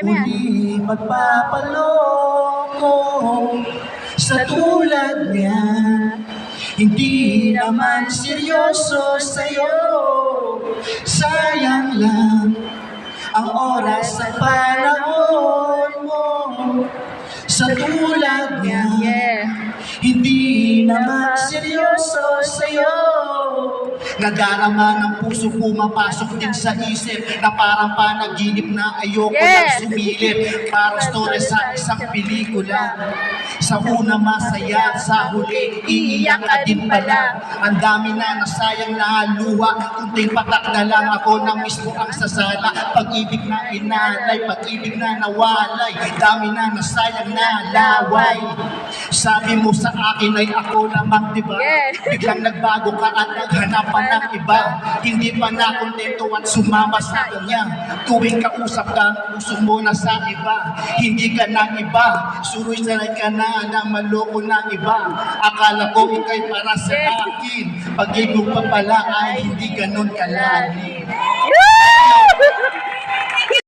Muli magpapaloko sa tulad niya. Hindi naman seryoso sa'yo, sayang lang ang oras at panahon mo. Sa tulad niya, hindi naman seryoso sa'yo. Nadarama ng puso, pumapasok din sa isip na parang panaginip na ayoko lang sumilip. Parang story sa isang pelikula. Sa una masaya, sa huli iiyak ka din pala. Ang dami na nasayang na luha, kunting patak na lang ako na mismo ang sasala. Pag-ibig na inalay, pag-ibig na nawalay, dami na nasayang na laway. Sabi mo sa akin ay ako lamang, diba? Biglang nagbago ka at naghanap pa ng iba. Hindi pa na kontento at sumama sa kanya. Tuwing kausap ka, puso mo na sa iba. Hindi ka na iba, suroy sanay ka na maloko ng iba. Akala ko ikay para sa akin, pag-ibig pa pala ay hindi ganun kalalim.